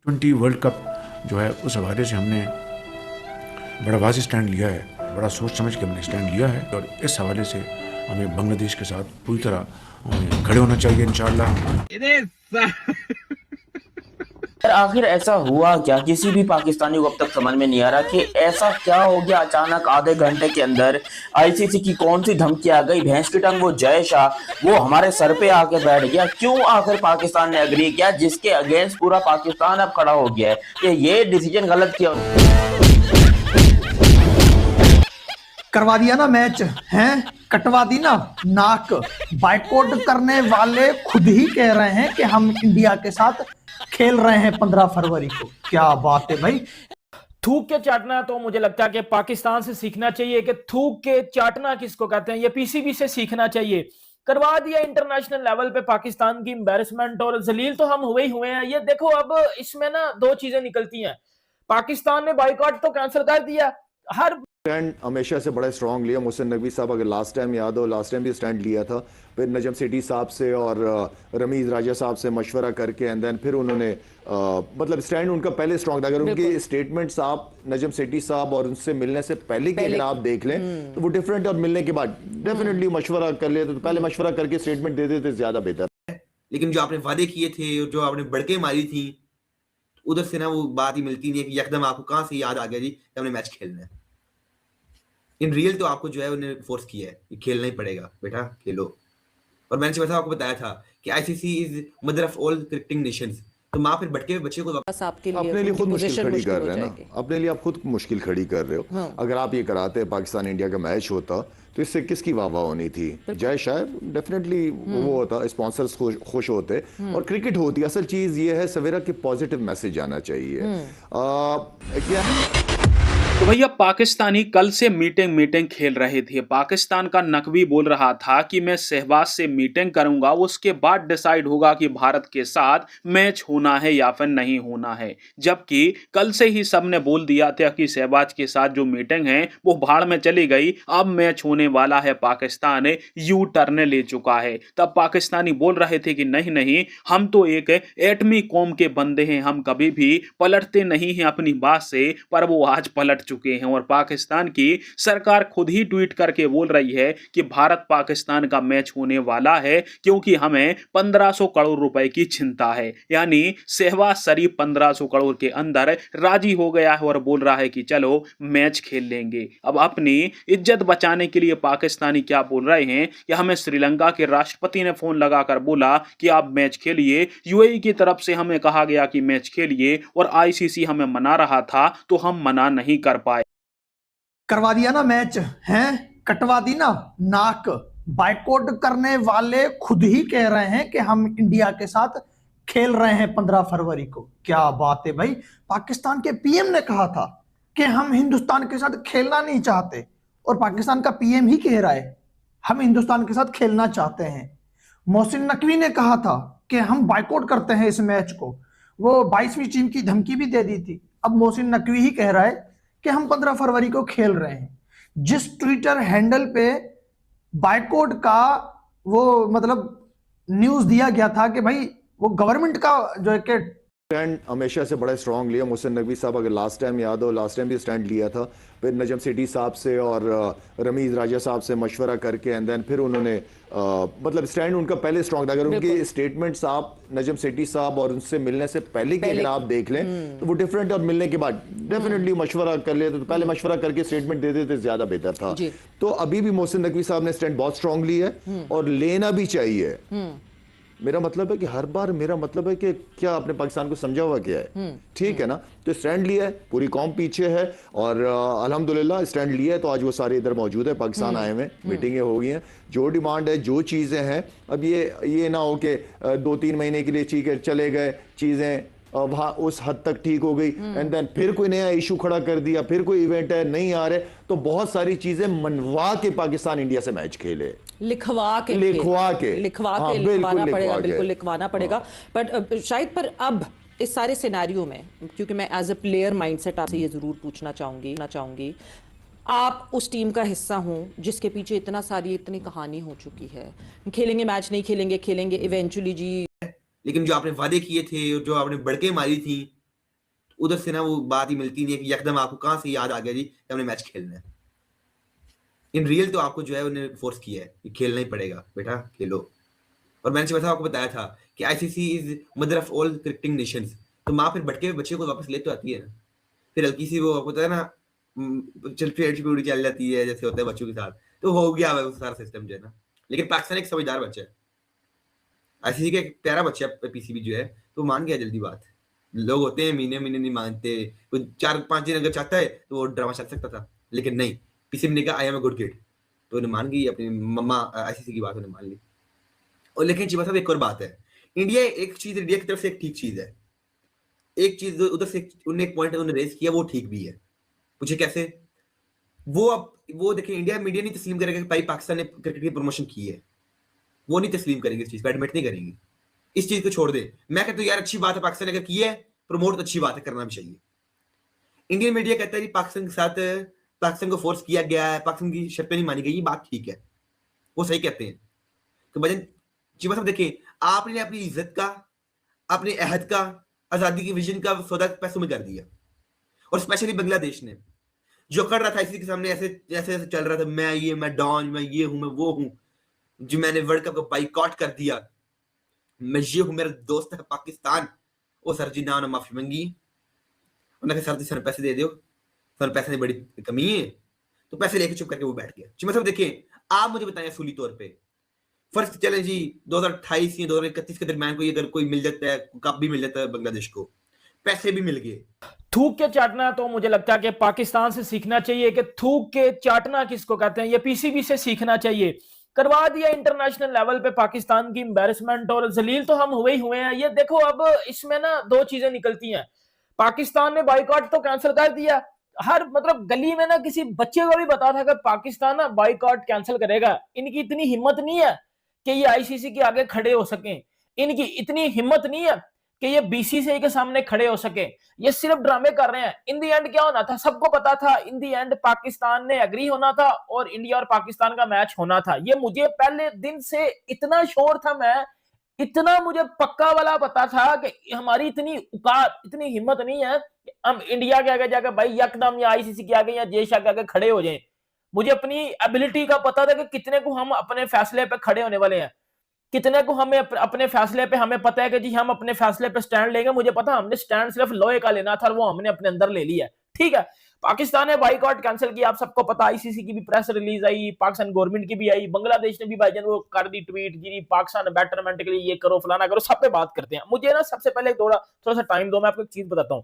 T20 world cup जो है उस हवाले से हमने बड़ा वाज़ेह स्टैंड लिया है, बड़ा सोच समझ के हमने स्टैंड लिया है और इस हवाले से हमें बांग्लादेश के साथ पूरी तरह खड़े होना चाहिए इंशाअल्लाह। पर आखिर ऐसा हुआ क्या? किसी भी पाकिस्तानी को अब तक समझ में नहीं आ रहा कि ऐसा क्या हो गया अचानक आधे घंटे के अंदर। आईसीसी की कौन सी धमकी आ गई? भैंस की टंग वो जय शाह वो हमारे सर पे आके बैठ गया। क्यों आखिर पाकिस्तान ने एग्री किया जिसके अगेंस्ट पूरा पाकिस्तान अब खड़ा हो गया है कि ये डिसीजन गलत किया? करवा दिया ना मैच हैं, कटवा दी ना नाक। बाइकआउट करने वाले खुद ही कह रहे हैं कि हम इंडिया के साथ खेल रहे हैं 15 फरवरी को। क्या बात है भाई। थूक के चाटना तो मुझे लगता है कि पाकिस्तान से सीखना चाहिए कि थूक के चाटना किसको कहते हैं, ये पीसीबी से सीखना चाहिए। करवा दिया इंटरनेशनल लेवल पे पाकिस्तान की एम्बैरेसमेंट और जलील तो हम हुए ही हुए हैं। ये देखो अब इसमें ना दो चीजें निकलती हैं। पाकिस्तान ने बाइकआउट तो कैंसिल कर दिया, हर स्टैंड हमेशा से बड़ा स्ट्रांग लिया। मोहसिन नकवी साहब अगर लास्ट टाइम याद हो, लास्ट टाइम भी स्टैंड लिया था, फिर नजम सेठी साहब से और रमीज राजा साहब से मशवरा करके एंड देन फिर उन्होंने मतलब स्टैंड उनका पहले स्ट्रांग था। अगर उनकी स्टेटमेंट्स आप नजम सेठी साहब और उनसे मिलने से पहले की अगर आप देख लें तो वो डिफरेंट, और मिलने के बाद डेफिनेटली मशवरा कर ले तो पहले मशवरा करके स्टेटमेंट दे देते ज्यादा बेहतर। लेकिन जो आपने वादे किए थे, जो आपने बड़के मारी थी, उधर से ना वो बात ही मिलती नहीं है कि यकदम आपको कहां से याद आ गया जी कि हमने मैच खेलना है। इन रियल तो आपको जो है उन्हें फोर्स किया है कि खेलना ही पड़ेगा, बेटा खेलो। और मैंने वैसा आपको बताया था कि ICC is mother of all cricketing Nations. तो मां फिर भटके हुए बच्चे को अपने लिए खुद मुश्किल खड़ी कर रहे हैं ना, अपने लिए आप खुद मुश्किल खड़ी कर रहे हो। हाँ। अगर आप ये कराते पाकिस्तान इंडिया का मैच होता तो इससे किसकी वाह वाह होनी थी? जय शायद डेफिनेटली वो होता, स्पॉन्सर्स खुश होते और क्रिकेट होती। असल चीज ये है सवेरा कि पॉजिटिव मैसेज आना चाहिए। क्या तो भैया पाकिस्तानी कल से मीटिंग खेल रहे थे। पाकिस्तान का नकवी बोल रहा था कि मैं शहबाज से मीटिंग करूंगा, उसके बाद डिसाइड होगा कि भारत के साथ मैच होना है या फिर नहीं होना है। जबकि कल से ही सबने बोल दिया था कि शहबाज के साथ जो मीटिंग है वो भाड़ में चली गई, अब मैच होने वाला है। पाकिस्तान यू टर्न ले चुका है। तब पाकिस्तानी बोल रहे थे कि नहीं नहीं, हम तो एक एटमी कौम के बंदे हैं, हम कभी भी पलटते नहीं हैं अपनी बात से। पर वो आज पलट चुके हैं और पाकिस्तान की सरकार खुद ही ट्वीट करके बोल रही है कि भारत पाकिस्तान का मैच होने वाला है क्योंकि हमें 1500 करोड़ रुपए की चिंता है। यानी शहबाज शरीफ 1500 करोड़ के अंदर राजी हो गया है और बोल रहा है कि चलो मैच खेल लेंगे। अब अपनी इज्जत बचाने के लिए पाकिस्तानी क्या बोल रहे हैं कि हमें श्रीलंका के राष्ट्रपति ने फोन लगाकर बोला कि आप मैच खेलिए। यूएई की तरफ से हमें कहा गया कि मैच खेलिए और आईसीसी हमें मना रहा था तो हम मना नहीं कर पाए। करवा दिया ना मैच हैं, कटवा दी ना नाक। बाइकआउट करने वाले खुद ही कह रहे हैं कि हम इंडिया के साथ खेल रहे हैं 15 फरवरी को। क्या बात है भाई। पाकिस्तान के पीएम ने कहा था कि हम हिंदुस्तान के साथ खेलना नहीं चाहते और पाकिस्तान का पीएम ही कह रहा है हम हिंदुस्तान के साथ खेलना चाहते हैं। मोहसिन नकवी ने कहा था कि हम बाइकआउट करते हैं इस मैच को, वो 22वीं टीम की धमकी भी दे दी थी। अब मोहसिन नकवी ही कह रहा है कि हम 15 फरवरी को खेल रहे हैं। जिस ट्विटर हैंडल पे बाइकआउट का वो मतलब न्यूज दिया गया था कि भाई वो गवर्नमेंट का जो है कि स्टैंड हमेशा से बड़ा स्ट्रांग लिया। मोहसिन नकवी साहब अगर लास्ट टाइम याद हो, लास्ट टाइम भी स्टैंड लिया था, फिर नजम सेठी साहब से और रमीज राजा साहब से मशवरा करके एंड देन फिर उन्होंने मतलब स्टैंड उनका पहले स्ट्रांग था। अगर उनकी स्टेटमेंट्स आप नजम सेठी साहब और उनसे मिलने से पहले की अगर आप देख लें तो वो डिफरेंट, और मिलने के बाद डेफिनेटली मशवरा कर ले तो पहले मशवरा करके स्टेटमेंट दे देते ज्यादा बेहतर था। तो अभी भी मोहसिन नकवी साहब ने स्टैंड बहुत स्ट्रांग लिया है और लेना भी चाहिए। मेरा मतलब है कि हर बार मेरा मतलब है कि क्या आपने पाकिस्तान को समझा हुआ क्या है? ठीक है ना, तो स्टैंड लिया है, पूरी कौम पीछे है और अल्हम्दुलिल्लाह स्टैंड लिया है तो आज वो सारे इधर मौजूद है, पाकिस्तान आए हुए, मीटिंगें हो गई हैं, जो डिमांड है जो चीजें हैं। अब ये ना हो कि 2-3 महीने के लिए ठीक है चले गए, चीजें वहां उस हद तक ठीक हो गई एंड देन फिर कोई नया इशू खड़ा कर दिया, फिर कोई इवेंट है नहीं आ रहे, तो बहुत सारी चीजें मनवा के पाकिस्तान इंडिया से मैच खेले, लिखवा के लिखवाना पड़ेगा, बिल्कुल लिखवाना पड़ेगा। बट शायद पर अब इस सारे सिनेरियो में, क्योंकि मैं एज अ प्लेयर माइंडसेट आपसे ये जरूर पूछना चाहूंगी, आप उस टीम का हिस्सा हों जिसके पीछे इतनी कहानी हो चुकी है, खेलेंगे मैच नहीं खेलेंगे इवेंचुअली जी। लेकिन जो आपने वादे किए थे, जो आपने बड़के मारी थी, उधर से ना वो बात ही मिलती नहीं है कि यकदम आपको कहाँ से याद आ गया जी कि हमने मैच खेलना है। इन रियल तो आपको जो है उन्हें फोर्स किया है कि खेलना ही पड़ेगा बेटा, खेलो। और मैंने वैसा आपको बताया था कि ICC is mother of all cricketing Nations, तो माँ फिर भटके हुए बच्चे को वापस ले तो आती है ना। फिर हल्की सी वो आपको पता है ना, चल पूरी चल जाती है जैसे होता है बच्चों के साथ, तो हो गया है वो सारा सिस्टम जो है ना। लेकिन पाकिस्तान एक समझदार बच्चा है, आईसीसी का एक प्यारा बच्चा है पीसीबी जो है, तो मान गया जल्दी बात। लोग होते हैं महीने महीने नहीं मानते, कोई 4-5 दिन अगर चाहता है तो वो ड्रामा चल सकता था, लेकिन नहीं, पीसीबी ने कहा I am a good kid, तो उन्हें मान गई अपनी मम्मा आईसीसी की बात उन्हें मान ली। और लेकिन जी मतलब एक और बात है, इंडिया एक चीज, इंडिया की तरफ से एक ठीक चीज है, एक चीज उधर से उन्होंने एक पॉइंट उन्होंने रेज किया, वो ठीक भी है। पूछे कैसे? वो अब वो देखिए, इंडिया मीडिया नहीं तस्लीम करेगा कि भाई पाकिस्तान ने क्रिकेट की प्रमोशन की है, वो नहीं तस्लीम करेंगे, इस चीज को एडमिट नहीं करेंगे, इस चीज को छोड़ दे। मैं कहता हूँ यार अच्छी बात है, पाकिस्तान ने अगर की है प्रमोट तो अच्छी बात है, करना भी चाहिए। इंडियन मीडिया कहता है जी पाकिस्तान के साथ पाकिस्तान को फोर्स किया गया है, पाकिस्तान की शर्तें नहीं मानी गई, ये बात ठीक है, वो सही कहते हैं। तो भजन जी मतलब देखिए, आपने अपनी इज्जत का, अपने अहद का, आजादी की विजन का सौदा पैसों में कर दिया। और स्पेशली बांग्लादेश ने जो कर रहा था इसी के सामने, ऐसे ऐसे चल रहा था, मैं डॉन, मैं ये हूं, मैं वो हूं, जो मैंने वर्ल्ड कप को बाइकआउट कर दिया, मैं ये हूं, मेरा दोस्त है पाकिस्तान। वो सर जी ना माफी मांगी, उन्होंने कहा सर जी सर पैसे दे दो, सर पैसे की बड़ी कमी है, तो पैसे लेके चुप करके वो बैठ गया। जी मतलब देखिए, आप मुझे बताएं असूली तौर पे फर्स्ट चले जी 2028 या 2031 के दरम्यान कोई अगर कोई मिल जाता है, कप भी मिल जाता है बांग्लादेश को, पैसे भी मिल गए, थूक के चाटना तो मुझे लगता है कि पाकिस्तान से सीखना चाहिए कि थूक के चाटना किसको कहते हैं, ये पीसीबी से सीखना चाहिए। करवा दिया इंटरनेशनल लेवल पे पाकिस्तान की एम्बैरेसमेंट, और जलील तो हम हुए ही हुए हैं। ये देखो अब इसमें ना दो चीजें निकलती हैं। पाकिस्तान ने बाइकआउट तो कैंसिल कर दिया, हर मतलब गली में ना किसी बच्चे को भी बता था कि पाकिस्तान ना बाइकआउट कैंसिल करेगा। इनकी इतनी हिम्मत नहीं है कि ये आईसीसी के आगे खड़े हो सकें, इनकी इतनी हिम्मत नहीं है कि ये बीसीसीआई के सामने खड़े हो सके। ये सिर्फ ड्रामे कर रहे हैं। इन दी एंड क्या होना था, सबको पता था। इन दी एंड पाकिस्तान ने एग्री होना था और इंडिया और पाकिस्तान का मैच होना था। ये मुझे पहले दिन से इतना श्योर था, मैं इतना मुझे पक्का वाला पता था कि हमारी इतनी औकात, इतनी हिम्मत नहीं है कि हम इंडिया के आगे जाकर भाई यकदम या आईसीसी के आगे या जेशा के आगे खड़े हो जाएं। मुझे अपनी एबिलिटी का पता था कि कितने को हम अपने फैसले पे खड़े होने वाले हैं, कितने को हमें अपने फैसले पे हमें पता है कि जी हम अपने फैसले पे स्टैंड लेंगे। मुझे पता हमने स्टैंड सिर्फ लोहे का लेना था और वो हमने अपने अंदर ले लिया। ठीक है, पाकिस्तान ने बाइकआउट कैंसिल किया, आप सबको पता। आईसीसी की भी प्रेस रिलीज आई, पाकिस्तान गवर्नमेंट की भी आई, बांग्लादेश ने भी भाईजान वो कर दी ट्वीट, जी पाकिस्तान बेटरमेंट के लिए ये करो फलाना करो, सब पे बात करते हैं। मुझे ना सबसे पहले थोड़ा सा टाइम दो, मैं आपको एक चीज बताता हूँ।